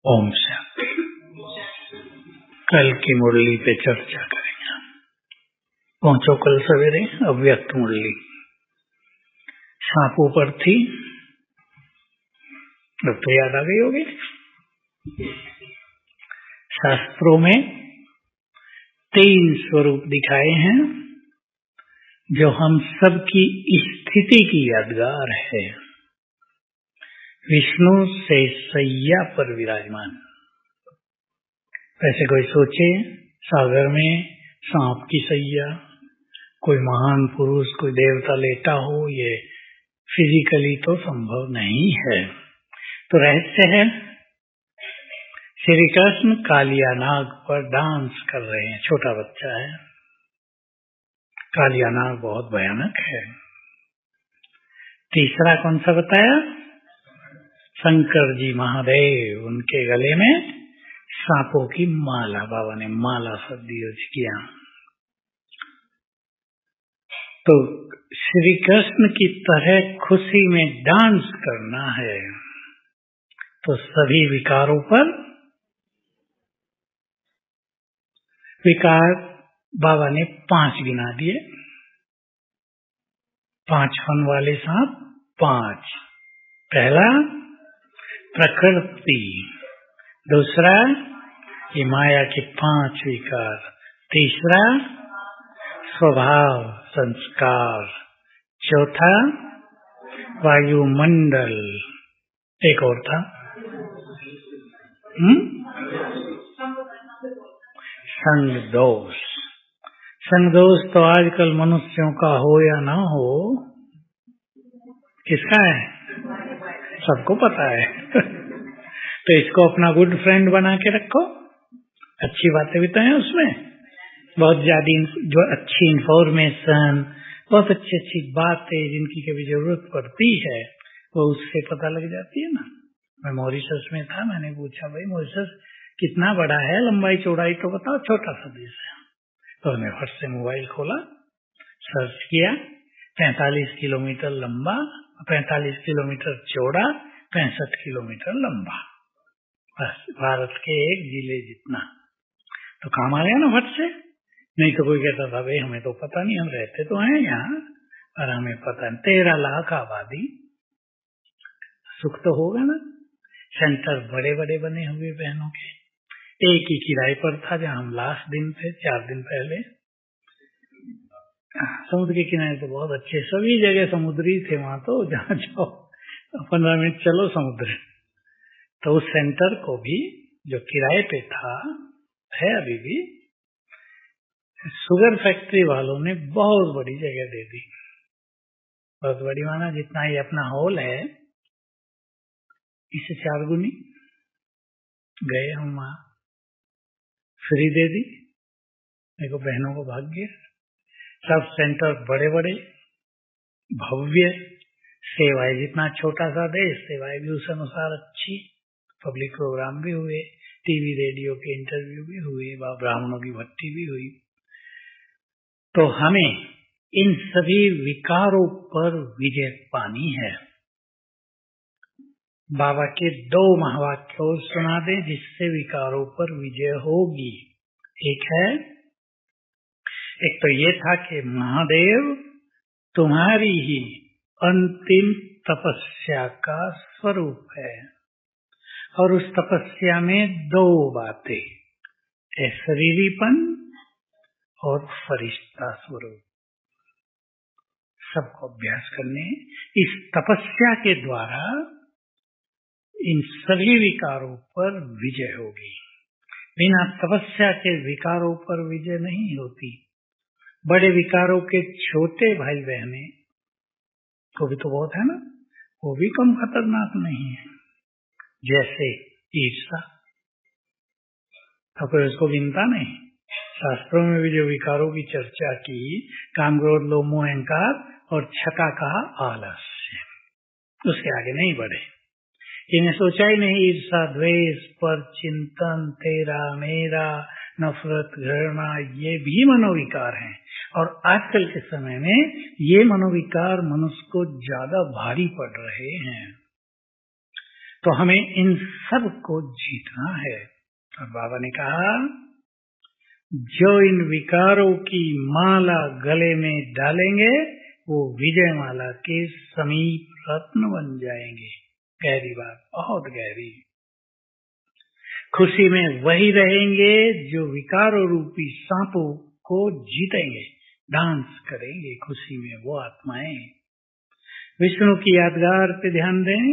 ओम शांति। कल की मुरली पे चर्चा करेंगे। पहुंचो कल सवेरे अव्यक्त मुरली। सांप ऊपर थी, अब तो याद आ गई होगी। शास्त्रों में 3 स्वरूप दिखाए हैं जो हम सबकी स्थिति की यादगार है। विष्णु से सैया पर विराजमान। वैसे कोई सोचे सागर में सांप की सैया, कोई महान पुरुष, कोई देवता लेटा हो, ये फिजिकली तो संभव नहीं है। तो रहस्य है, श्री कृष्ण कालिया नाग पर डांस कर रहे हैं। छोटा बच्चा है। कालिया नाग बहुत भयानक है। तीसरा कौन सा बताया? शंकर जी महादेव, उनके गले में सांपों की माला। बाबा ने माला शब्द यूज किया। तो श्री कृष्ण की तरह खुशी में डांस करना है तो सभी विकारों पर विकार बाबा ने 5 गिना दिए। 5 फन वाले सांप 5। पहला प्रकृति, दूसरा ये माया के 5 विकार, तीसरा स्वभाव संस्कार, चौथा वायुमंडल, एक और था संग दोष। संग दोष तो आजकल मनुष्यों का हो या ना हो, किसका है? सबको पता है। तो इसको अपना गुड फ्रेंड बना के रखो। अच्छी बातें भी तो हैं उसमें, बहुत ज्यादा जो अच्छी इंफॉर्मेशन, बहुत अच्छी अच्छी बातें जिनकी कभी जरूरत पड़ती है वो उससे पता लग जाती है ना। मैं मॉरिशस में था, मैंने पूछा भाई मॉरिशस कितना बड़ा है, लंबाई चौड़ाई तो बताओ। छोटा सा देश है। तो मैंने फट से मोबाइल खोला, सर्च किया, 45 किलोमीटर लंबा, 45 किलोमीटर चौड़ा, 65 किलोमीटर लंबा, बस भारत के एक जिले जितना। तो काम आ गया ना फट से। नहीं तो कोई कहता था भाई हमें तो पता नहीं, हम रहते तो हैं यहाँ और हमें पता नहीं। 13 लाख आबादी, सुख तो होगा ना। सेंटर बड़े बड़े बने हुए बहनों के। एक ही किराए पर था जहाँ हम लास्ट दिन थे, 4 दिन पहले। समुद्र के किनारे तो बहुत अच्छे, सभी जगह समुद्री थे वहां। तो जहाँ जाओ 15 मिनट चलो समुद्र। तो उस सेंटर को भी जो किराए पे था, है अभी भी, शुगर फैक्ट्री वालों ने बहुत बड़ी जगह दे दी। बहुत बड़ी माना जितना ये अपना हॉल है इससे 4 गुनी। गए हम वहां, फ्री दे दी। देखो बहनों को भाग्य। सब सेंटर बड़े बड़े भव्य, सेवाएं जितना छोटा सा देश, सेवाएं भी उस अनुसार अच्छी। पब्लिक प्रोग्राम भी हुए, टीवी रेडियो के इंटरव्यू भी हुए, ब्राह्मणों की भट्टी भी हुई। तो हमें इन सभी विकारों पर विजय पानी है। बाबा के 2 महावाक्य और सुना दे जिससे विकारों पर विजय होगी। एक तो ये था कि महादेव तुम्हारी ही अंतिम तपस्या का स्वरूप है, और उस तपस्या में 2 बातें, शरीरीपन और फरिश्ता स्वरूप, सबको अभ्यास करने। इस तपस्या के द्वारा इन सभी विकारों पर विजय होगी। बिना तपस्या के विकारों पर विजय नहीं होती। बड़े विकारों के छोटे भाई बहने को भी तो बहुत है ना, वो भी कम खतरनाक नहीं है। जैसे ईर्ष्या, तो कोई उसको गिनता नहीं। शास्त्रों में भी जो विकारों की चर्चा की, काम क्रोध लोभ मोह अहंकार और छठा कहा आलस्य, उसके आगे नहीं बढ़े। इन्हें सोचा ही नहीं। ईर्ष्या द्वेष पर चिंतन, तेरा मेरा, नफरत घृणा, ये भी मनोविकार हैं। और आजकल के समय में ये मनोविकार मनुष्य को ज्यादा भारी पड़ रहे हैं। तो हमें इन सब को जीतना है। और बाबा ने कहा, जो इन विकारों की माला गले में डालेंगे वो विजय माला के समीप रत्न बन जाएंगे। गहरी बात, बहुत गहरी। खुशी में वही रहेंगे जो विकारों रूपी सांपों को जीतेंगे, डांस करेंगे खुशी में वो आत्माएं। विष्णु की यादगार पे ध्यान दें।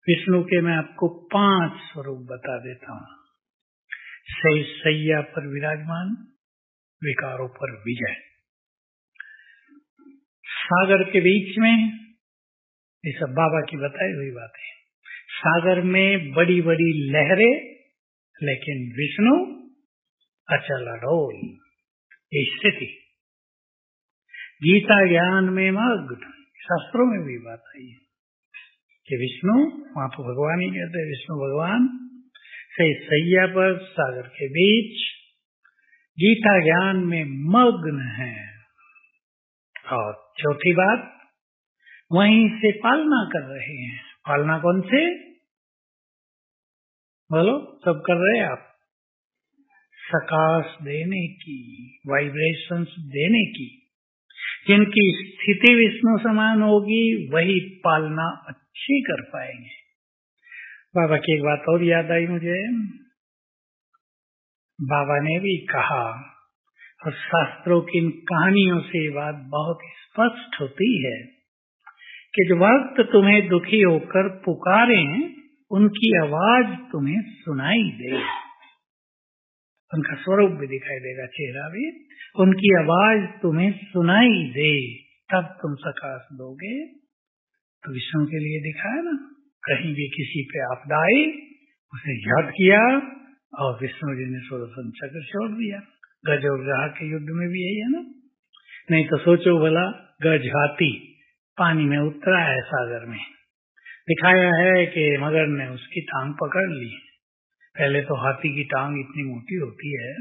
विष्णु के मैं आपको 5 स्वरूप बता देता हूँ। सैया पर विराजमान, विकारों पर विजय, सागर के बीच में, ये सब बाबा की बताई हुई बातें। सागर में बड़ी बड़ी लहरें, लेकिन विष्णु अचल अडोल, ये स्थिति। गीता ज्ञान में मग्न, शास्त्रों में भी बात आई है कि विष्णु, वहां तो भगवान ही कहते हैं, विष्णु भगवान से सैया पर सागर के बीच गीता ज्ञान में मग्न है। और चौथी बात, वहीं से पालना कर रहे हैं। पालना कौन से? बोलो, सब कर रहे हैं आप। सकाश देने की, वाइब्रेशंस देने की। जिनकी स्थिति विष्णु समान होगी वही पालना अच्छी कर पाएंगे। बाबा की एक बात और याद आई मुझे। बाबा ने भी कहा, और शास्त्रों की इन कहानियों से ये बात बहुत स्पष्ट होती है कि जो वक्त तुम्हें दुखी होकर पुकारे, उनकी आवाज तुम्हें सुनाई दे। उनका स्वरूप भी दिखाई देगा, चेहरा भी। उनकी आवाज तुम्हें सुनाई दे, तब तुम सकाश दोगे। तो विष्णु के लिए दिखाया ना, कहीं भी किसी पे आपदा आई, उसे याद किया और विष्णु जी ने सुदर्शन चक्र छोड़ दिया। गज और ग्राह के युद्ध में भी यही है ना। नहीं तो सोचो भला, गज हाथी पानी में उतरा है सागर में, दिखाया है कि मगर ने उसकी टांग पकड़ ली। पहले तो हाथी की टांग इतनी मोटी होती है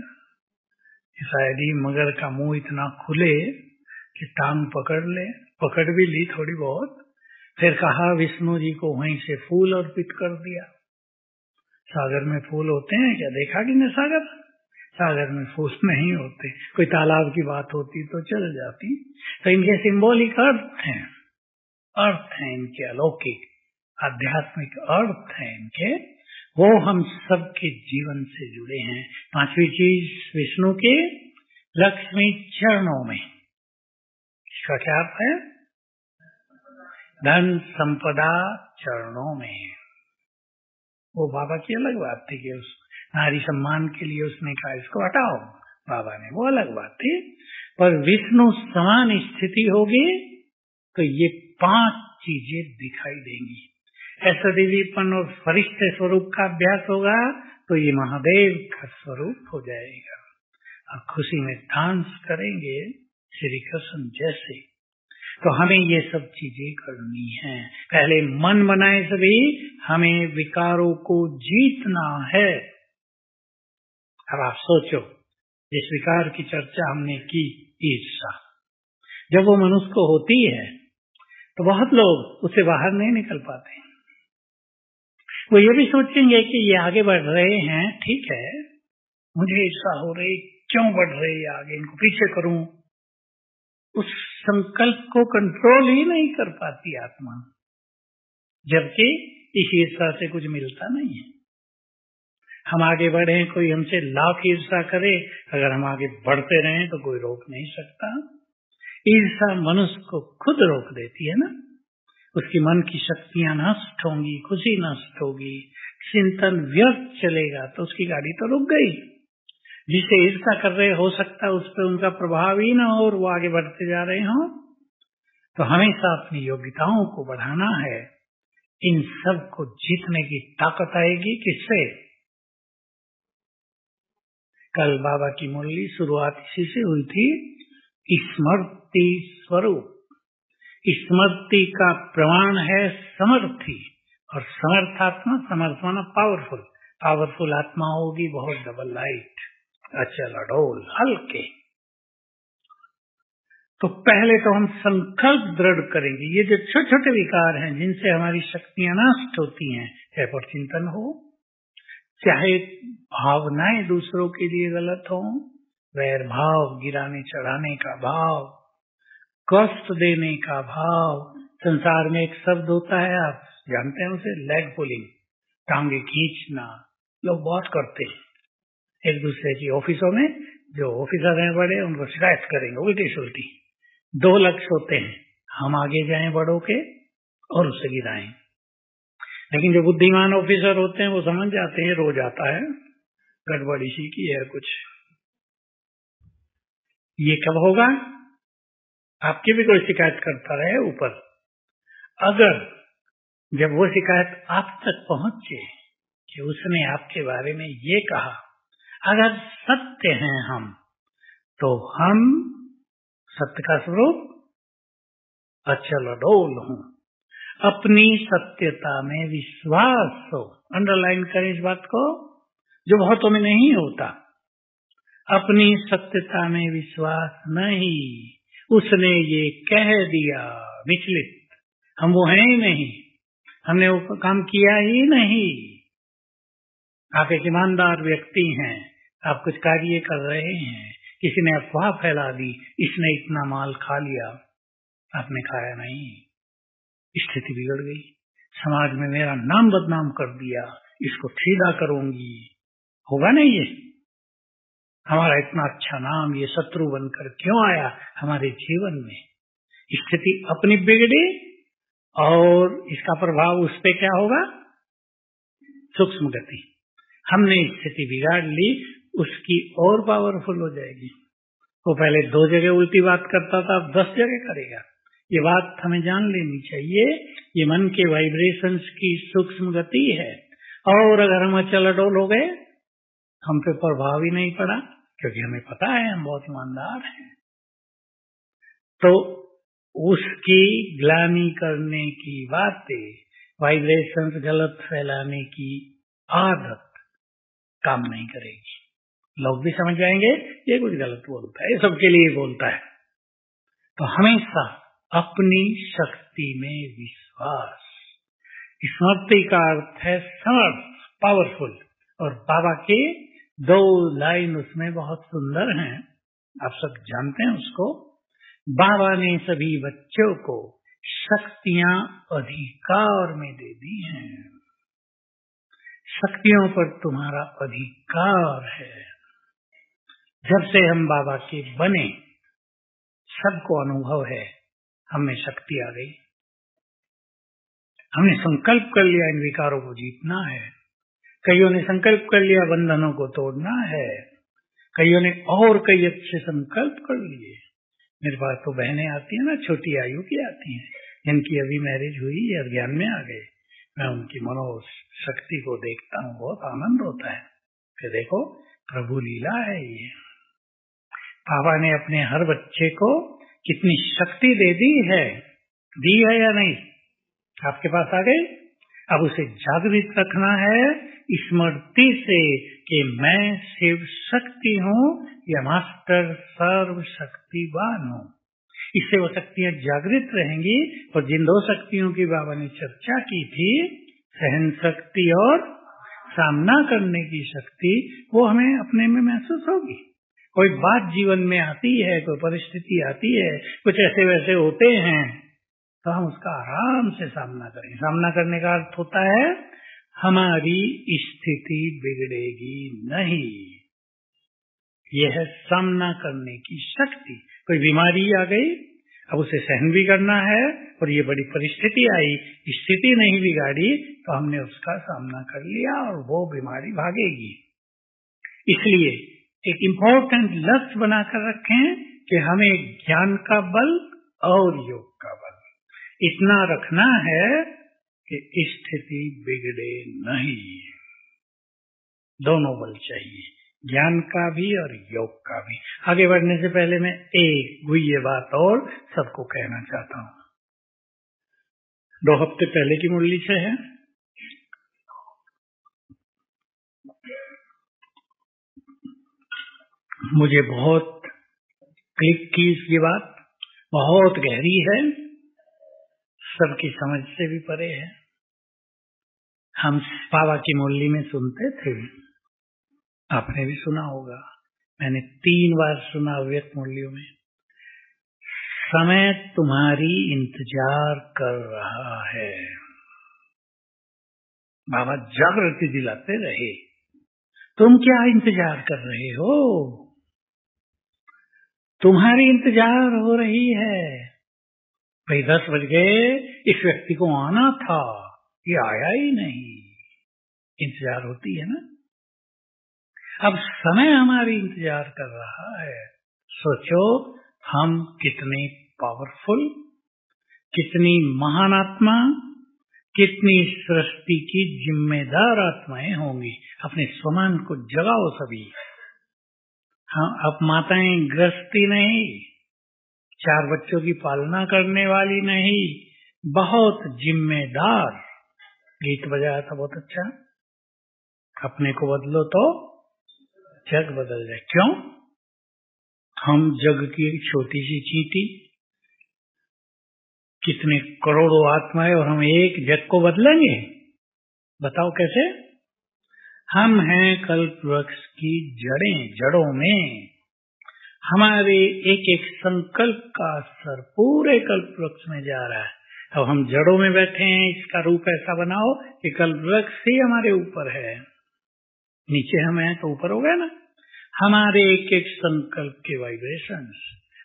कि शायद ही मगर का मुंह इतना खुले कि टांग पकड़ ले। पकड़ भी ली थोड़ी बहुत। फिर कहा विष्णु जी को वहीं से फूल अर्पित कर दिया। सागर में फूल होते हैं क्या? देखा कि नहीं सागर? सागर में फूल नहीं होते। कोई तालाब की बात होती तो चल जाती। तो इनके सिंबॉलिक अर्थ हैं इनके, अलौकिक आध्यात्मिक अर्थ हैं इनके, वो हम सबके जीवन से जुड़े हैं। 5वीं चीज, विष्णु के लक्ष्मी चरणों में। इसका क्या अर्थ है? धन संपदा चरणों में। वो बाबा की अलग बात थी कि उस नारी सम्मान के लिए उसने कहा इसको हटाओ, बाबा ने, वो अलग बात थी। पर विष्णु समान स्थिति होगी तो ये 5 चीजें दिखाई देंगी। ऐसा देवीपन और फरिश्ते स्वरूप का अभ्यास होगा तो ये महादेव का स्वरूप हो जाएगा। और खुशी में डांस करेंगे श्री कृष्ण जैसे। तो हमें ये सब चीजें करनी है। पहले मन बनाए सभी, हमें विकारों को जीतना है। अब आप सोचो, जिस विकार की चर्चा हमने की, ईर्ष्या, जब वो मनुष्य को होती है तो बहुत लोग उससे बाहर नहीं निकल पाते। वो ये भी सोचेंगे कि ये आगे बढ़ रहे हैं, ठीक है, मुझे ईर्ष्या हो रही, क्यों बढ़ रही है आगे, इनको पीछे करूं। उस संकल्प को कंट्रोल ही नहीं कर पाती आत्मा, जबकि इस ईर्ष्या से कुछ मिलता नहीं है। हम आगे बढ़े, कोई हमसे लाख ईर्ष्या करे, अगर हम आगे बढ़ते रहें तो कोई रोक नहीं सकता। ईर्ष्या मनुष्य को खुद रोक देती है ना। उसकी मन की शक्तियां नष्ट होंगी, खुशी नष्ट होगी, चिंतन व्यर्थ चलेगा तो उसकी गाड़ी तो रुक गई। जिसे ईर्ष्या कर रहे, हो सकता है उस पर उनका प्रभाव ही ना हो और वो आगे बढ़ते जा रहे हों। तो हमेशा अपनी योग्यताओं को बढ़ाना है। इन सब को जीतने की ताकत आएगी किससे? कल बाबा की मुरली शुरुआत इसी से हुई थी, स्मृति स्वरूप। स्मृति का प्रमाण है समर्थी, और समर्थात्मा, समर्थ माना पावरफुल। पावरफुल आत्मा होगी बहुत डबल लाइट, अचल अडोल, हल्के। तो पहले तो हम संकल्प दृढ़ करेंगे। ये जो छोटे छोटे विकार हैं जिनसे हमारी शक्तियां नष्ट होती हैं, चाहे परचिंतन हो, चाहे भावनाएं दूसरों के लिए गलत हो, वैर भाव, गिराने चढ़ाने का भाव, कष्ट देने का भाव। संसार में एक शब्द होता है, आप जानते हैं उसे, लेग पुलिंग, टांगे खींचना। लोग बहुत करते हैं एक दूसरे की। ऑफिसों में जो ऑफिसर हैं बड़े, उनको शिकायत करेंगे उल्टी सुल्टी। दो लक्ष्य होते हैं, हम आगे जाएं बड़ों के और उससे गिराएं। लेकिन जो बुद्धिमान ऑफिसर होते हैं वो समझ जाते हैं रोज आता है, गड़बड़ी सी की है कुछ। ये कब होगा? आपकी भी कोई शिकायत करता रहे ऊपर, अगर जब वो शिकायत आप तक पहुंचे कि उसने आपके बारे में ये कहा, अगर सत्य हैं हम, तो हम सत्य का स्वरूप अचल अडोल हूं। अपनी सत्यता में विश्वास हो। अंडरलाइन करें इस बात को, जो बहुतों में नहीं होता। अपनी सत्यता में विश्वास नहीं, उसने ये कह दिया, विचलित। हम वो हैं ही नहीं, हमने वो काम किया ही नहीं। आप एक ईमानदार व्यक्ति हैं, आप कुछ कार्य कर रहे हैं, किसी ने अफवाह फैला दी, इसने इतना माल खा लिया, आपने खाया नहीं, स्थिति बिगड़ गई, समाज में मेरा नाम बदनाम कर दिया, इसको सीधा करूंगी। होगा नहीं ये? हमारा इतना अच्छा नाम ये शत्रु बनकर क्यों आया हमारे जीवन में? स्थिति अपनी बिगड़ी और इसका प्रभाव उस पे क्या होगा? सूक्ष्म गति। हमने स्थिति बिगाड़ ली, उसकी और पावरफुल हो जाएगी। वो पहले 2 जगह उल्टी बात करता था, अब 10 जगह करेगा। ये बात हमें जान लेनी चाहिए। ये मन के वाइब्रेशंस की सूक्ष्म गति है। और अगर हम अचल अडोल हो गए, हम पे प्रभाव ही नहीं पड़ा, क्योंकि हमें पता है हम बहुत ईमानदार हैं। तो उसकी ग्लानि करने की बातें, वाइब्रेशंस गलत फैलाने की आदत काम नहीं करेगी। लोग भी समझ जाएंगे ये कुछ गलत बोलता है, ये सबके लिए बोलता है। तो हमेशा अपनी शक्ति में विश्वास। स्मृति का अर्थ है समर्थ, पावरफुल। और बाबा के 2 लाइन उसमें बहुत सुंदर हैं, आप सब जानते हैं उसको। बाबा ने सभी बच्चों को शक्तियां अधिकार में दे दी हैं। शक्तियों पर तुम्हारा अधिकार है। जब से हम बाबा के बने, सबको अनुभव है, हमें शक्ति आ गई। हमने संकल्प कर लिया इन विकारों को जीतना है। कईयों ने संकल्प कर लिया बंधनों को तोड़ना है। कईयों ने और कई अच्छे संकल्प कर लिए। मेरे पास तो बहनें आती हैं ना, छोटी आयु की आती हैं, जिनकी अभी मैरिज हुई या ज्ञान में आ गए। मैं उनकी मनोशक्ति को देखता हूँ, बहुत आनंद होता है। फिर देखो प्रभु लीला है ये। बाबा ने अपने हर बच्चे को कितनी शक्ति दे दी है या नहीं? आपके पास आ गई। अब उसे जागृत रखना है स्मृति से कि मैं शिव शक्ति हूँ या मास्टर सर्व शक्तिवान हूँ। इससे वो शक्तियां जागृत रहेंगी। और जिन 2 शक्तियों की बाबा ने चर्चा की थी, सहन शक्ति और सामना करने की शक्ति, वो हमें अपने में महसूस होगी। कोई बात जीवन में आती है, कोई परिस्थिति आती है, कुछ ऐसे वैसे होते हैं, तो हम उसका आराम से सामना करें। सामना करने का अर्थ होता है हमारी स्थिति बिगड़ेगी नहीं। यह है सामना करने की शक्ति। कोई बीमारी आ गई, अब उसे सहन भी करना है, और ये बड़ी परिस्थिति आई, स्थिति नहीं बिगाड़ी, तो हमने उसका सामना कर लिया और वो बीमारी भागेगी। इसलिए एक इम्पोर्टेंट लक्ष्य बनाकर रखें कि हमें ज्ञान का बल और योग का बल इतना रखना है कि स्थिति बिगड़े नहीं। दोनों बल चाहिए, ज्ञान का भी और योग का भी। आगे बढ़ने से पहले मैं एक गुह्य बात और सबको कहना चाहता हूँ। 2 हफ्ते पहले की मुरली से है। मुझे बहुत क्लिक की इसकी बात, बहुत गहरी है, सबकी समझ से भी परे है। हम बाबा की मुरली में सुनते थे, आपने भी सुना होगा, मैंने 3 बार सुना अव्यक्त मुरलियों में, समय तुम्हारी इंतजार कर रहा है। बाबा जागृति दिलाते रहे, तुम क्या इंतजार कर रहे हो? तुम्हारी इंतजार हो रही है। भाई 10 बज गए, इस व्यक्ति को आना था, ये आया ही नहीं, इंतजार होती है ना। अब समय हमारी इंतजार कर रहा है। सोचो हम कितने पावरफुल, कितनी महान आत्मा, कितनी सृष्टि की जिम्मेदार आत्माएं होंगी। अपने स्वमान को जगाओ सभी। हाँ, अब माताएं गृहस्थी नहीं, 4 बच्चों की पालना करने वाली नहीं, बहुत जिम्मेदार। गीत बजाया था बहुत अच्छा, अपने को बदलो तो जग बदल जाए। क्यों? हम जग की एक छोटी सी चींटी, कितने करोड़ों आत्माएं, और हम एक जग को बदलेंगे? बताओ कैसे? हम हैं कल्प वृक्ष की जड़ों में। हमारे एक एक संकल्प का असर पूरे कल्प वृक्ष में जा रहा है। अब हम जड़ों में बैठे हैं, इसका रूप ऐसा बनाओ कि कल्प वृक्ष ही हमारे ऊपर है। नीचे हम हैं तो ऊपर हो गए ना। हमारे एक एक संकल्प के वाइब्रेशंस,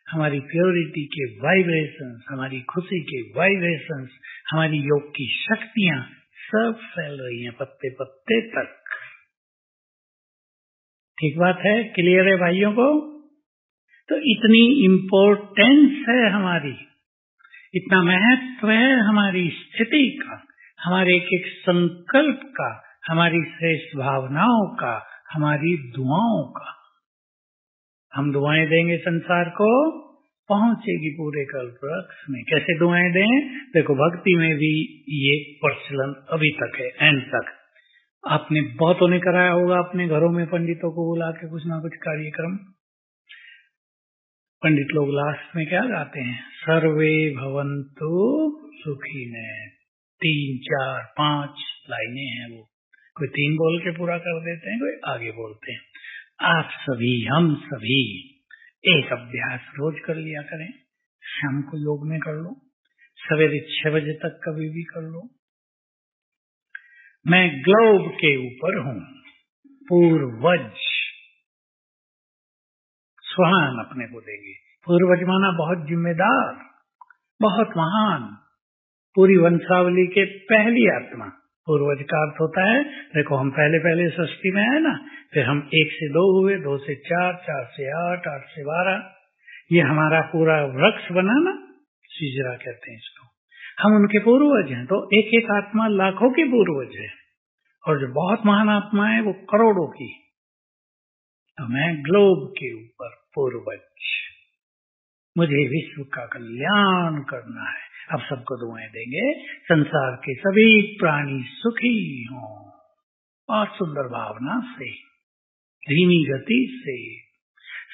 हमारी प्योरिटी के वाइब्रेशंस, हमारी खुशी के वाइब्रेशंस, हमारी योग की शक्तियां सब फैल रही हैं पत्ते पत्ते तक। ठीक बात है? क्लियर है भाइयों को? तो इतनी इम्पोर्टेंस है हमारी, इतना महत्व है हमारी स्थिति का, हमारे एक एक संकल्प का, हमारी श्रेष्ठ भावनाओं का, हमारी दुआओं का। हम दुआएं देंगे संसार को, पहुंचेगी पूरे कल्प वृक्ष में। कैसे दुआएं दें? देखो, भक्ति में भी ये प्रचलन अभी तक है, एंड तक। आपने बहुतों ने कराया होगा अपने घरों में, पंडितों को बुला के कुछ ना कुछ कार्यक्रम। पंडित लोग लास्ट में क्या गाते हैं? सर्वे भवन्तु सुखिनः। 3, 4, 5 लाइनें हैं वो, कोई 3 बोल के पूरा कर देते हैं, कोई आगे बोलते हैं। आप सभी, हम सभी एक अभ्यास रोज कर लिया करें। शाम को योग में कर लो, सवेरे 6 बजे तक कभी भी कर लो। मैं ग्लोब के ऊपर हूँ, पूर्वज स्वहान अपने को देंगे। पूर्वज माना बहुत जिम्मेदार, बहुत महान, पूरी वंशावली के पहली आत्मा। पूर्वज का अर्थ होता है, देखो हम पहले सृष्टि में है ना, फिर हम 1 से 2 हुए, 2 से 4, 4 से 8, 8 से 12, ये हमारा पूरा वृक्ष बना ना, सिजरा कहते हैं इसको। हम उनके पूर्वज हैं। तो एक एक आत्मा लाखों की पूर्वज है, और जो बहुत महान आत्मा है वो करोड़ों की। तो मैं ग्लोब के ऊपर पूर्वज, मुझे विश्व का कल्याण करना है। अब सबको दुआएं देंगे, संसार के सभी प्राणी सुखी हों, और सुंदर भावना से, धीमी गति से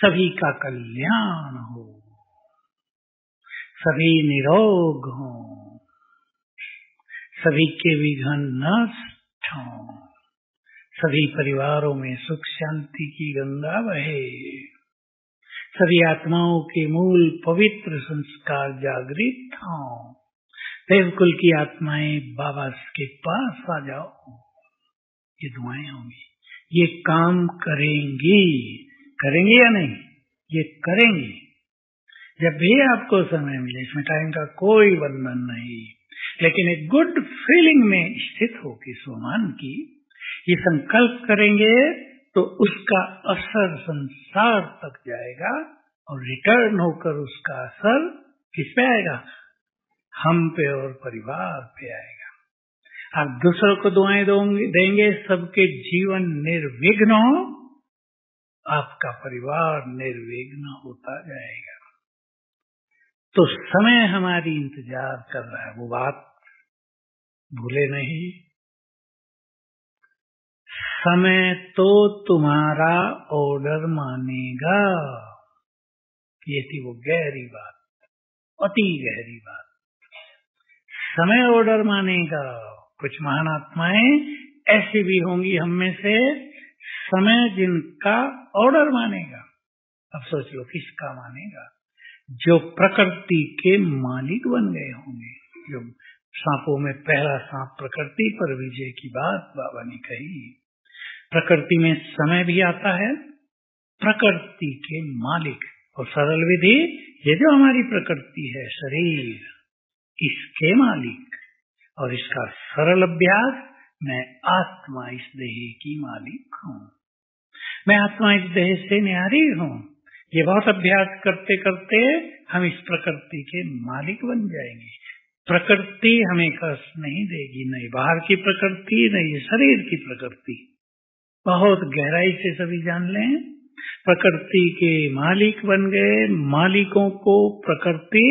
सभी का कल्याण हो, सभी निरोग हों, सभी के विघ्न नष्ट हों, सभी परिवारों में सुख शांति की गंगा बहे, सभी आत्माओं के मूल पवित्र संस्कार जागृत हों। देवकुल की आत्माएं बाबा के पास आ जाओ। ये दुआएं होंगी, ये काम करेंगी। करेंगे या नहीं? ये करेंगी। जब भी आपको समय मिले, इसमें टाइम का कोई बंधन नहीं, लेकिन एक गुड फीलिंग में स्थित होकर सोमान की ये संकल्प करेंगे तो उसका असर संसार तक जाएगा, और रिटर्न होकर उसका असर किस पे आएगा? हम पे और परिवार पे आएगा। आप दूसरों को दुआएं देंगे, सबके जीवन निर्विघ्न हो, आपका परिवार निर्विघ्न होता जाएगा। तो समय हमारी इंतजार कर रहा है, वो बात भूले नहीं। समय तो तुम्हारा ऑर्डर मानेगा। ये थी वो गहरी बात, अति गहरी बात। समय ऑर्डर मानेगा, कुछ महान आत्माएं ऐसी भी होंगी हम में से, समय जिनका ऑर्डर मानेगा। अब सोच लो किसका मानेगा? जो प्रकृति के मालिक बन गए होंगे। जो सांपों में पहला सांप प्रकृति पर विजय की बात बाबा ने कही। प्रकृति में समय भी आता है, प्रकृति के मालिक। और सरल विधि, ये जो हमारी प्रकृति है शरीर, इसके मालिक। और इसका सरल अभ्यास, मैं आत्मा इस देह की मालिक हूँ, मैं आत्मा इस देह से न्यारी हूँ। ये बहुत अभ्यास करते करते हम इस प्रकृति के मालिक बन जाएंगे। प्रकृति हमें कष्ट नहीं देगी, नहीं बाहर की प्रकृति, नहीं शरीर की प्रकृति। बहुत गहराई से सभी जान लें, प्रकृति के मालिक बन गए। मालिकों को प्रकृति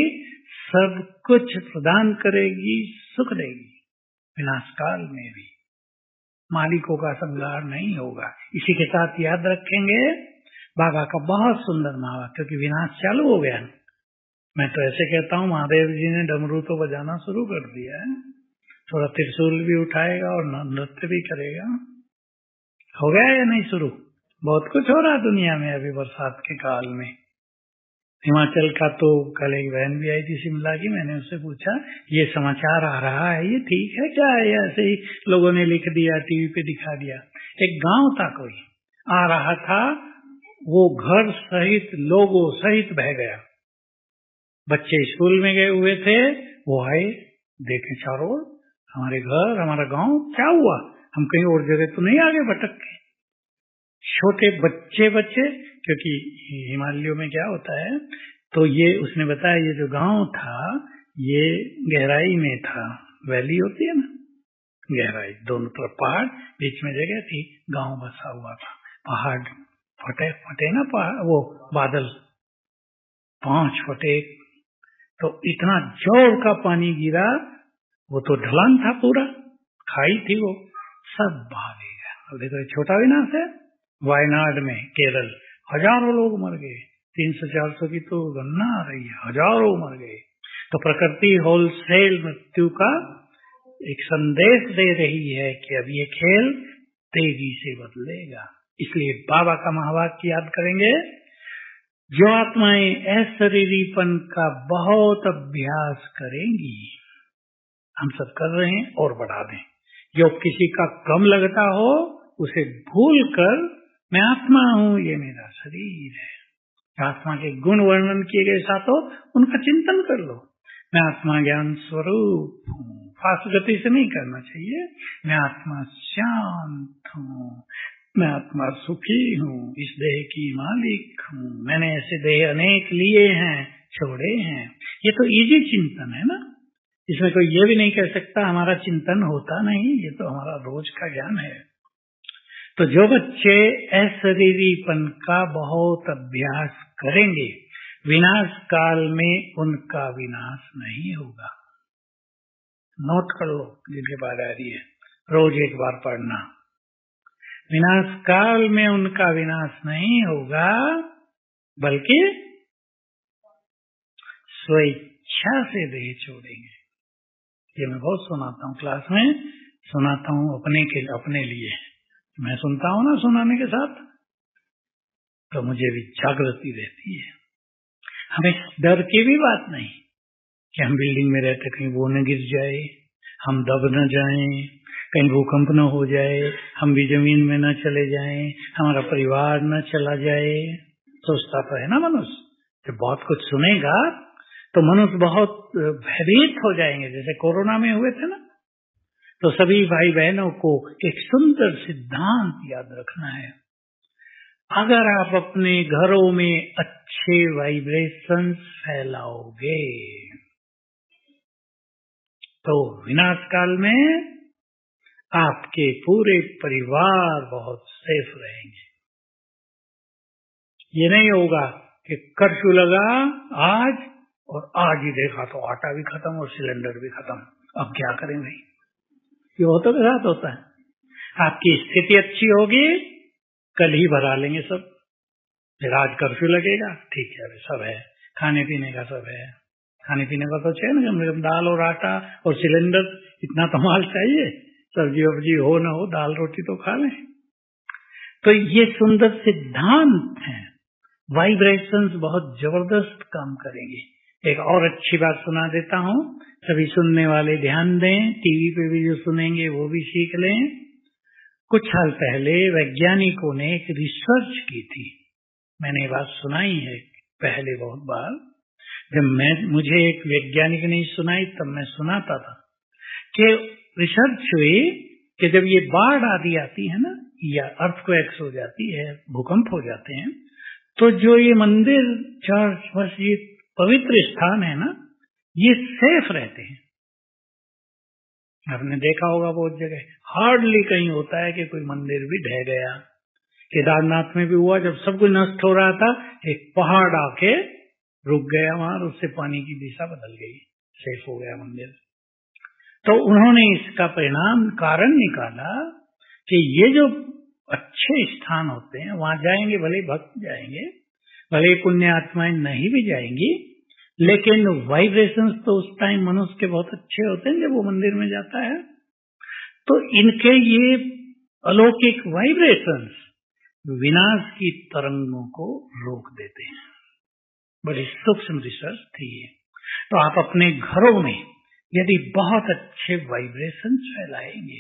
सब कुछ प्रदान करेगी, सुख देगी। विनाश काल में भी मालिकों का संगार नहीं होगा। इसी के साथ याद रखेंगे बाबा का बहुत सुंदर नारा, क्योंकि विनाश चालू हो गया। मैं तो ऐसे कहता हूँ, महादेव जी ने डमरू तो बजाना शुरू कर दिया है, थोड़ा त्रिशूल भी उठाएगा और नृत्य भी करेगा। हो गया या नहीं शुरू? बहुत कुछ हो रहा है दुनिया में अभी बरसात के काल में। हिमाचल का तो कल एक बहन भी आई थी शिमला की, मैंने उससे पूछा ये समाचार आ रहा है, ये ठीक है क्या है? ऐसे ही लोगों ने लिख दिया, टीवी पे दिखा दिया। एक गांव था, कोई आ रहा था, वो घर सहित लोगों सहित बह गया। बच्चे स्कूल में गए हुए थे, वो आए, देखे चारों ओर हमारे घर, हमारा गांव, क्या हुआ? हम कहीं और जगह तो नहीं आगे भटक के? छोटे बच्चे, क्योंकि हिमालयों में क्या होता है, तो ये उसने बताया, ये जो गांव था ये गहराई में था। वैली होती है ना, गहराई, दोनों तरफ पहाड़, बीच में जगह थी, गांव बसा हुआ था। पहाड़ फटे ना, पहाड़ वो बादल 5 फटे, तो इतना जोर का पानी गिरा, वो तो ढलान था, पूरा खाई थी, वो सब बहा गया। अब देखो छोटा विनाश है। वायनाड में, केरल, हजारों लोग मर गए, 300-400 की तो गणना आ रही है, हजारों मर गए। तो प्रकृति होलसेल मृत्यु का एक संदेश दे रही है कि अब ये खेल तेजी से बदलेगा। इसलिए बाबा का महावाक्य याद करेंगे, जो आत्माएं अशरीरीपन का बहुत अभ्यास करेंगी, हम सब कर रहे हैं और बढ़ा दें। जो किसी का कम लगता हो उसे भूल कर मैं आत्मा हूँ, ये मेरा शरीर है। आत्मा के गुण वर्णन किए गए साथों, उनका चिंतन कर लो। मैं आत्मा ज्ञान स्वरूप हूँ, फास्ट गति से नहीं करना चाहिए। मैं आत्मा शांत हूँ, मैं आत्मा सुखी हूँ, इस देह की मालिक हूँ। मैंने ऐसे देह अनेक लिए हैं, छोड़े हैं। ये तो इजी चिंतन है ना, इसमें कोई ये भी नहीं कह सकता हमारा चिंतन होता नहीं। ये तो हमारा रोज का ज्ञान है। तो जो बच्चे अशरीरीपन का बहुत अभ्यास करेंगे, विनाश काल में उनका विनाश नहीं होगा। नोट कर लो, जिनके पास आ रही है, रोज एक बार पढ़ना। विनाश काल में उनका विनाश नहीं होगा, बल्कि स्वेच्छा से देह छोड़ेंगे। ये मैं बहुत सुनाता हूँ, क्लास में सुनाता हूँ, अपने लिए मैं सुनता हूँ ना सुनाने के साथ, तो मुझे भी जागृति रहती है। हमें डर की भी बात नहीं कि हम बिल्डिंग में रहते कहीं वो न गिर जाए, हम दब न जाएं, कहीं भूकंप न हो जाए, हम भी जमीन में न चले जाएं, हमारा परिवार न चला जाए। सोचता तो है ना मनुष्य, जब बहुत कुछ सुनेगा तो मनुष्य बहुत भयभीत हो जाएंगे। जैसे कोरोना में हुए थे ना, तो सभी भाई बहनों को एक सुंदर सिद्धांत याद रखना है। अगर आप अपने घरों में अच्छे वाइब्रेशंस फैलाओगे तो विनाश काल में आपके पूरे परिवार बहुत सेफ रहेंगे। ये नहीं होगा कि कर्फ्यू लगा आज और आज ही देखा तो आटा भी खत्म और सिलेंडर भी खत्म, अब क्या करें भाई। ये होता के साथ होता है। आपकी स्थिति अच्छी होगी, कल ही भरा लेंगे सब। फिर आज कर्फ्यू लगेगा, ठीक है, सब है, खाने पीने का सब है, खाने पीने का तो चाहिए ना, कम से कम दाल और आटा और सिलेंडर, इतना तो माल चाहिए। सब्जी वब्जी हो ना हो, दाल रोटी तो खा लें। तो ये सुंदर सिद्धांत है। वाइब्रेशंस बहुत जबरदस्त काम करेंगे। एक और अच्छी बात सुना देता हूँ, सभी सुनने वाले ध्यान दें, टीवी पे भी जो सुनेंगे वो भी सीख लें। कुछ साल पहले वैज्ञानिकों ने एक रिसर्च की थी, मैंने ये बात सुनाई है पहले बहुत बार। जब मुझे एक वैज्ञानिक ने सुनाई तब मैं सुनाता था कि रिसर्च हुई कि जब ये बाढ़ आदि आती है ना, या अर्थक्वेक्स हो जाती है, भूकंप हो जाते हैं, तो जो ये मंदिर, चर्च, मस्जिद, पवित्र स्थान है ना, ये सेफ रहते हैं। आपने देखा होगा बहुत जगह, हार्डली कहीं होता है कि कोई मंदिर भी ढह गया। केदारनाथ में भी हुआ, जब सब कुछ नष्ट हो रहा था, एक पहाड़ आके रुक गया वहां, उससे पानी की दिशा बदल गई, सेफ हो गया मंदिर। तो उन्होंने इसका परिणाम कारण निकाला कि ये जो अच्छे स्थान होते हैं वहां जाएंगे, भले भक्त जाएंगे, भले पुण्य आत्माएं नहीं भी जाएंगी, लेकिन वाइब्रेशंस तो उस टाइम मनुष्य के बहुत अच्छे होते हैं जब वो मंदिर में जाता है। तो इनके ये अलौकिक वाइब्रेशंस विनाश की तरंगों को रोक देते हैं। बड़ी सूक्ष्म रिसर्च थी ये। तो आप अपने घरों में यदि बहुत अच्छे वाइब्रेशंस फैलाएंगे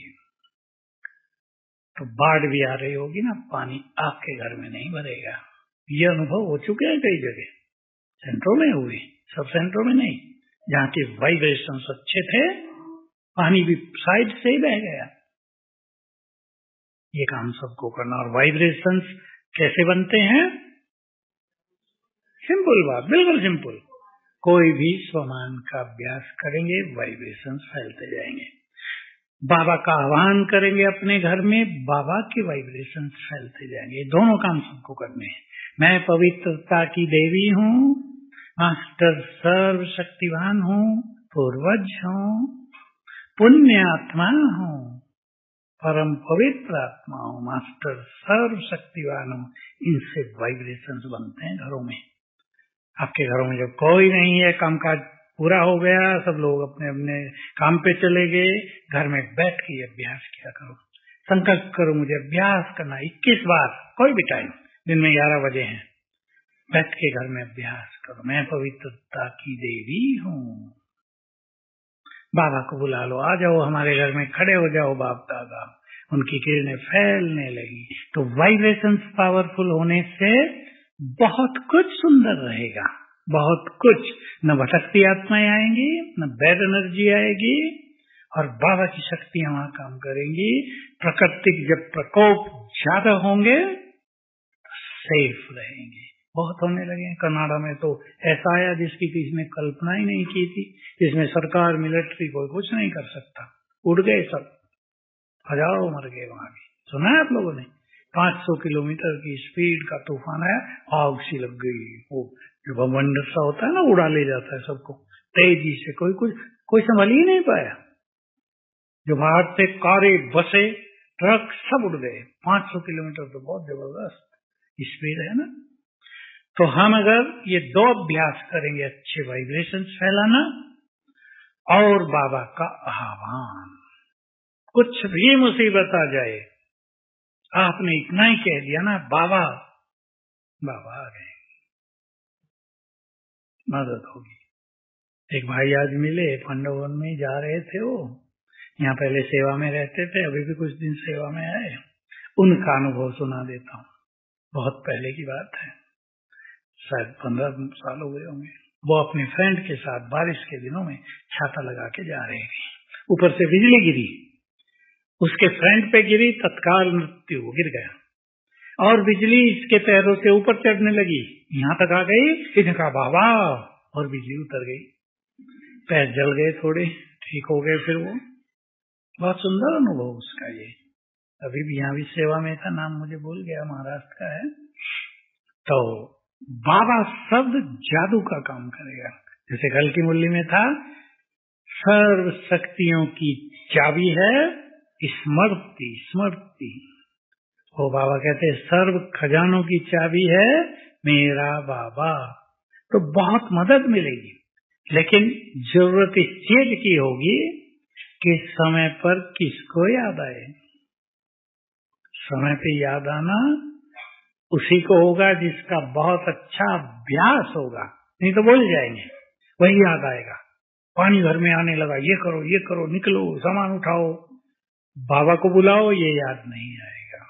तो बाढ़ भी आ रही होगी ना, पानी आपके घर में नहीं भरेगा। ये अनुभव हो चुके हैं कई जगह, सेंटरों में हुए, सब सेंटरों में नहीं। जहाँ के वाइब्रेशंस अच्छे थे, पानी भी साइड से ही बह गया। ये काम सबको करना। और वाइब्रेशंस कैसे बनते हैं? सिंपल बात, बिल्कुल सिंपल। कोई भी स्वमान का अभ्यास करेंगे, वाइब्रेशंस फैलते जाएंगे। बाबा का आह्वान करेंगे अपने घर में, बाबा के वाइब्रेशंस फैलते जाएंगे। दोनों काम सबको करने हैं। मैं पवित्रता की देवी हूँ, मास्टर सर्व शक्तिवान हूँ, पूर्वज हूँ, पुण्य आत्मा हूँ, परम पवित्र आत्मा हूँ, मास्टर सर्व शक्तिवान हूँ। इनसे वाइब्रेशंस बनते हैं घरों में। आपके घरों में जब कोई नहीं है, कामकाज पूरा हो गया, सब लोग अपने अपने काम पे चले गए, घर में बैठ के अभ्यास किया करो। संकल्प करो मुझे अभ्यास करना 21 बार, कोई भी टाइम, दिन में 11 बजे हैं, बैठ के घर में अभ्यास करो। मैं पवित्रता की देवी हूँ। बाबा को बुला लो, आ जाओ हमारे घर में, खड़े हो जाओ बाप दादा। उनकी किरणें फैलने लगी। तो वाइब्रेशंस पावरफुल होने से बहुत कुछ सुंदर रहेगा, बहुत कुछ। न भटकती आत्माएं आएंगी, न बैड एनर्जी आएगी, और बाबा की शक्तियां वहां काम करेंगी। प्रकृति जब प्रकोप ज्यादा होंगे सेफ रहेंगे। बहुत होने लगे। कनाडा में तो ऐसा आया जिसकी किसी ने कल्पना ही नहीं की थी, जिसमें सरकार, मिलिट्री कोई कुछ नहीं कर सकता। उड़ गए सब, हजारों मर गए वहां भी। सुना है आप लोगों ने? 500 किलोमीटर की स्पीड का तूफान आया, आग सी लग गई। वो जो बवंडर सा होता है ना, उड़ा ले जाता है सबको तेजी से, कोई संभाल ही नहीं पाया। जो बाहर से कारें, बसें, ट्रक सब उड़ गए। 500 किलोमीटर तो बहुत जबरदस्त स्पीड है ना। तो हम अगर ये दो अभ्यास करेंगे, अच्छे वाइब्रेशंस फैलाना और बाबा का आह्वान, कुछ भी मुसीबत आ जाए, आपने इतना ही कह दिया ना, बाबा बाबा आ गए, मदद होगी। एक भाई आज मिले, पंडवन में जा रहे थे, वो यहाँ पहले सेवा में रहते थे, अभी भी कुछ दिन सेवा में आए। उनका अनुभव सुना देता हूँ। बहुत पहले की बात है, शायद 15 साल हो गए होंगे। वो अपने फ्रेंड के साथ बारिश के दिनों में छाता लगा के जा रहे थे, ऊपर से बिजली गिरी, उसके फ्रेंड पे गिरी, तत्काल मृत्यु, गिर गया। और बिजली इसके पैरों से ऊपर चढ़ने लगी, यहाँ तक आ गई, इसने कहा बाबा, और बिजली उतर गई। पैर जल गए थोड़े, ठीक हो गए फिर वो। बहुत सुंदर अनुभव उसका ये। अभी भी यहाँ भी सेवा में था, नाम मुझे भूल गया, महाराष्ट्र का है। तो बाबा शब्द जादू का काम करेगा। जैसे कल की मुरली में था, सर्व शक्तियों की चाबी है स्मृति। स्मृति, वो बाबा कहते हैं सर्व खजानों की चाबी है मेरा बाबा। तो बहुत मदद मिलेगी। लेकिन जरूरत इस चीज की होगी कि समय पर किसको याद आए। समय पे याद आना उसी को होगा जिसका बहुत अच्छा अभ्यास होगा, नहीं तो भूल जाएंगे। वही याद आएगा। पानी घर में आने लगा, ये करो, निकलो, सामान उठाओ, बाबा को बुलाओ, ये याद नहीं आएगा।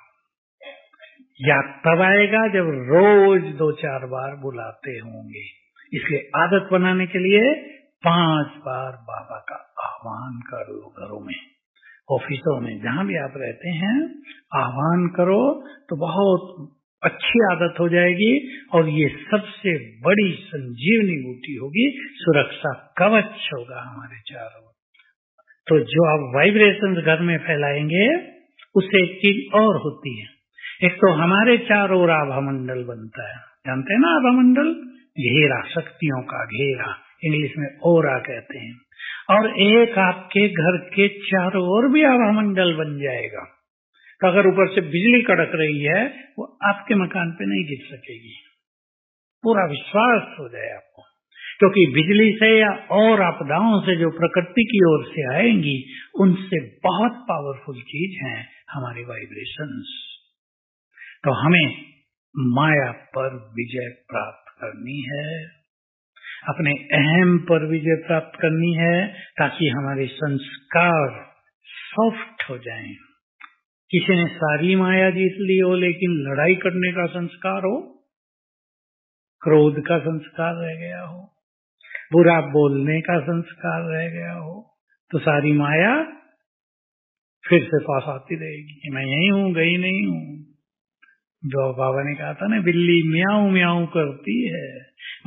याद तब आएगा जब रोज 2-4 बार बुलाते होंगे। इसलिए आदत बनाने के लिए 5 बार बाबा का आह्वान कर लो। घरों में, ऑफिसों में, जहां भी आप रहते हैं, आह्वान करो तो बहुत अच्छी आदत हो जाएगी। और ये सबसे बड़ी संजीवनी बूटी होगी, सुरक्षा कवच होगा हमारे चारों। तो जो आप वाइब्रेशंस घर में फैलाएंगे, उससे एक चीज और होती है। एक तो हमारे चारों ओर आभा मंडल बनता है। जानते हैं ना आभा मंडल? घेरा, शक्तियों का घेरा, इंग्लिश में ओरा कहते हैं। और एक आपके घर के चारों ओर भी आभा मंडल बन जाएगा। तो अगर ऊपर से बिजली कड़क रही है, वो आपके मकान पे नहीं गिर सकेगी। पूरा विश्वास हो जाए आपको, क्योंकि बिजली से या और आपदाओं से जो प्रकृति की ओर से आएंगी, उनसे बहुत पावरफुल चीज है हमारी वाइब्रेशंस। तो हमें माया पर विजय प्राप्त करनी है, अपने अहम पर विजय प्राप्त करनी है, ताकि हमारे संस्कार सॉफ्ट हो जाएं। किसी ने सारी माया जीत ली हो, लेकिन लड़ाई करने का संस्कार हो, क्रोध का संस्कार रह गया हो, बुरा बोलने का संस्कार रह गया हो, तो सारी माया फिर से पास आती रहेगी। मैं यही हूँ, गई नहीं हूँ। जो बाबा ने कहा था ना, बिल्ली म्याऊ म्याऊ करती है,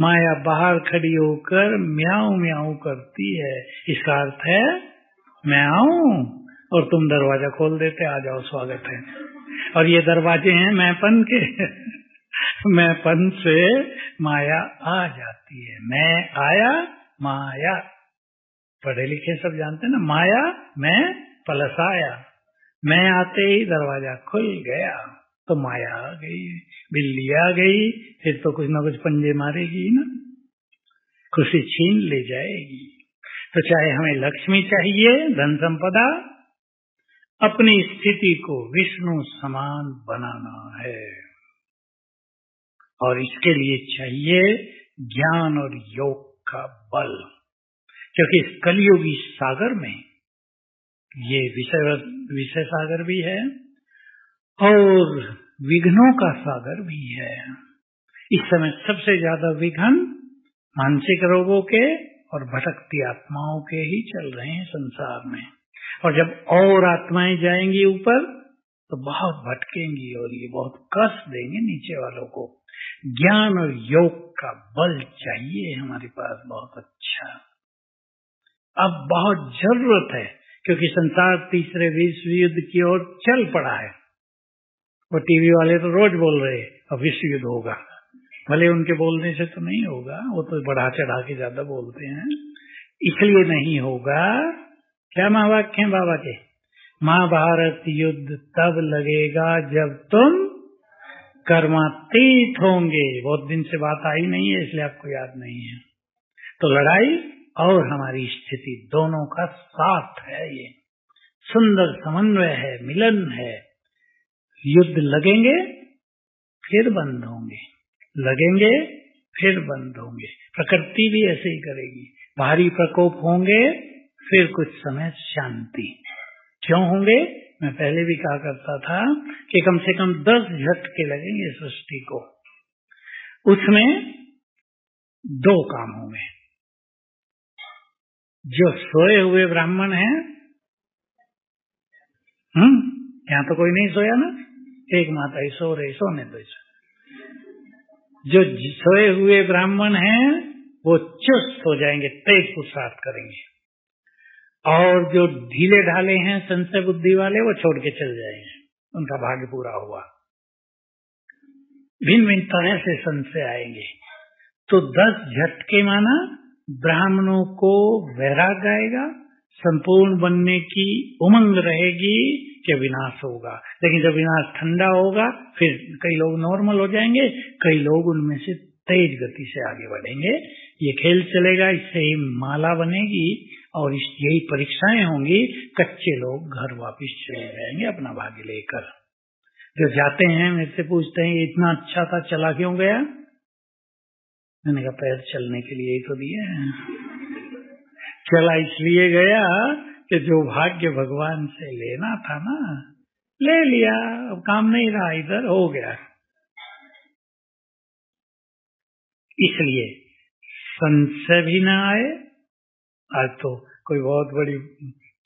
माया बाहर खड़ी होकर म्याऊ म्याऊ करती है। इसका अर्थ है मैं आऊं और तुम दरवाजा खोल देते, आ जाओ, स्वागत है। और ये दरवाजे हैं मैंपन के। मैंपन से माया आ जाती है। मैं आया, माया। पढ़े लिखे सब जानते हैं ना, माया मैं प्लस आया, मैं आते ही दरवाजा खुल गया, तो माया आ गई, बिल्ली आ गई। फिर तो कुछ ना कुछ पंजे मारेगी ना, खुशी छीन ले जाएगी। तो चाहे हमें लक्ष्मी चाहिए, धन संपदा, अपनी स्थिति को विष्णु समान बनाना है। और इसके लिए चाहिए ज्ञान और योग का बल, क्योंकि इस कलियुगी सागर में ये विषय सागर भी है और विघ्नों का सागर भी है। इस समय सबसे ज्यादा विघ्न मानसिक रोगों के और भटकती आत्माओं के ही चल रहे हैं संसार में। और जब और आत्माएं जाएंगी ऊपर, तो बहुत भटकेंगी और ये बहुत कष्ट देंगे नीचे वालों को। ज्ञान और योग का बल चाहिए हमारे पास, बहुत अच्छा। अब बहुत जरूरत है, क्योंकि संसार तीसरे विश्व युद्ध की ओर चल पड़ा है। वो टीवी वाले तो रोज बोल रहे हैं अब विश्व युद्ध होगा, भले उनके बोलने से तो नहीं होगा, वो तो बढ़ा चढ़ा के ज्यादा बोलते हैं। इसलिए नहीं होगा, क्या महावाक्य है बाबा के, महाभारत युद्ध तब लगेगा जब तुम कर्मातीत होंगे। बहुत दिन से बात आई नहीं है, इसलिए आपको याद नहीं है। तो लड़ाई और हमारी स्थिति दोनों का साथ है, ये सुंदर समन्वय है, मिलन है। युद्ध लगेंगे फिर बंद होंगे, लगेंगे फिर बंद होंगे। प्रकृति भी ऐसे ही करेगी। भारी प्रकोप होंगे, फिर कुछ समय शांति। क्यों होंगे? मैं पहले भी कहा करता था कि कम से कम 10 झटके लगेंगे सृष्टि को। उसमें 2 काम होंगे। जो सोए हुए ब्राह्मण हैं, यहाँ तो कोई नहीं सोया ना, एक माता ही सो रही, सोने दो। जो सोए हुए ब्राह्मण हैं वो चुस्त हो जाएंगे, तेज पुरुषार्थ करेंगे। और जो ढीले ढाले हैं, संशय बुद्धि वाले, वो छोड़ के चल जाएंगे, उनका भाग्य पूरा हुआ। भिन्न भिन्न तरह से संशय आएंगे। तो 10 झटके माना ब्राह्मणों को वैराग्य आएगा, संपूर्ण बनने की उमंग रहेगी कि विनाश होगा। लेकिन जब विनाश ठंडा होगा, फिर कई लोग नॉर्मल हो जाएंगे, कई लोग उनमें से तेज गति से आगे बढ़ेंगे। ये खेल चलेगा, इससे ही माला बनेगी और यही परीक्षाएं होंगी। कच्चे लोग घर वापिस चले जाएंगे अपना भाग्य लेकर। जो जाते हैं मेरे से पूछते हैं इतना अच्छा था, चला क्यों गया? मैंने कहा पैर चलने के लिए ही तो दिए हैं। चला इसलिए गया कि जो भाग्य भगवान से लेना था ना, ले लिया, अब काम नहीं रहा, इधर हो गया। इसलिए संशय भी ना आए। आज तो कोई बहुत बड़ी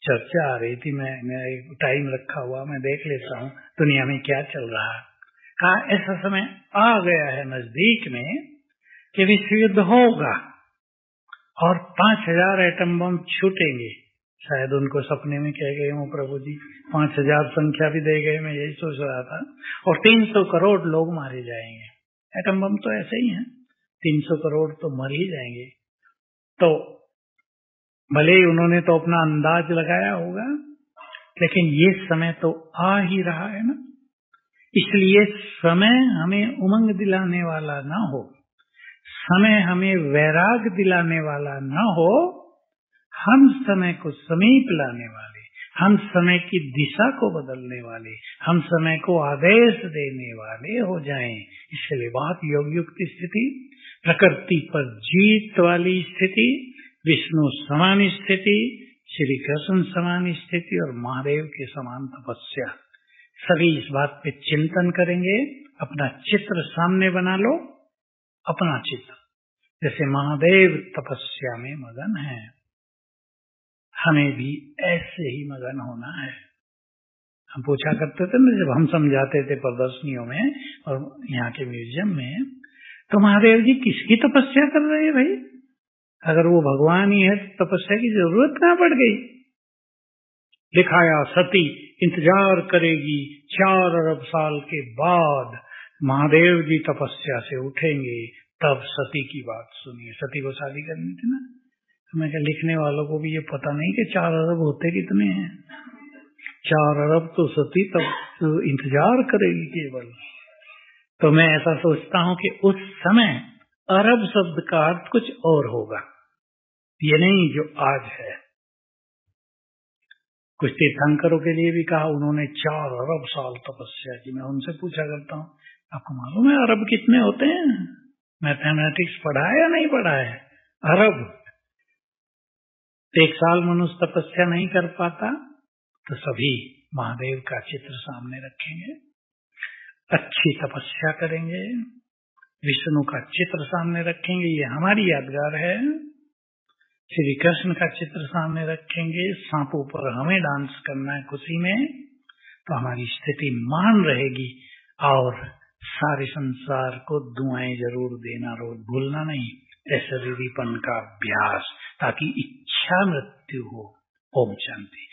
चर्चा आ रही थी, मैं टाइम रखा हुआ, मैं देख लेता हूँ दुनिया में क्या चल रहा है। कहा ऐसा समय आ गया है नजदीक में कि विश्व युद्ध होगा और 5000 एटम बम छूटेंगे। शायद उनको सपने में कह गए हूँ प्रभु जी, 5000 संख्या भी दे गए, मैं यही सोच रहा था। और 300 करोड़ लोग मारे जाएंगे। एटम बम तो ऐसे ही है, 300 करोड़ तो मर ही जाएंगे। तो भले ही उन्होंने तो अपना अंदाज लगाया होगा, लेकिन ये समय तो आ ही रहा है ना। इसलिए समय हमें उमंग दिलाने वाला ना हो, समय हमें वैराग दिलाने वाला ना हो, हम समय को समीप लाने वाले, हम समय की दिशा को बदलने वाले, हम समय को आदेश देने वाले हो जाएं। इसलिए बहुत योग युक्त स्थिति, प्रकृति पर जीत वाली स्थिति, विष्णु समान स्थिति, श्री कृष्ण समान स्थिति और महादेव के समान तपस्या, सभी इस बात पे चिंतन करेंगे। अपना चित्र सामने बना लो, अपना चित्र, जैसे महादेव तपस्या में मगन है, हमें भी ऐसे ही मगन होना है। हम पूछा करते थे ना, जब हम समझाते थे प्रदर्शनियों में और यहाँ के म्यूजियम में, तो महादेव जी किसकी तपस्या कर रहे हैं भाई? अगर वो भगवान ही है तो तपस्या की जरूरत कहाँ पड़ गई? दिखाया सती इंतजार करेगी 4 अरब साल के बाद महादेव जी तपस्या से उठेंगे, तब सती की बात सुनिए। सती को शादी करनी थी ना। मैं क्या, लिखने वालों को भी ये पता नहीं कि 4 अरब होते कितने हैं? 4 अरब तो सती तब तो इंतजार करेगी केवल। तो मैं ऐसा सोचता हूँ कि उस समय अरब शब्द का अर्थ कुछ और होगा, ये नहीं जो आज है। कुछ तीर्थंकरों के लिए भी कहा, उन्होंने 4 अरब साल तपस्या की। मैं उनसे पूछा करता हूँ, आपको मालूम है अरब कितने होते हैं? मैथमेटिक्स पढ़ा है या नहीं पढ़ा है? अरब। 1 साल मनुष्य तपस्या नहीं कर पाता, तो सभी महादेव का चित्र सामने रखेंगे, अच्छी तपस्या करेंगे, विष्णु का चित्र सामने रखेंगे, ये हमारी यादगार है। श्री कृष्ण का चित्र सामने रखेंगे, सांपों पर हमें डांस करना है खुशी में, तो हमारी स्थिति महान रहेगी। और सारे संसार को दुआएं जरूर देना, रोज भूलना नहीं, ऐश्वर्यपन का अभ्यास, ताकि इच्छा मृत्यु हो। ओम शांति।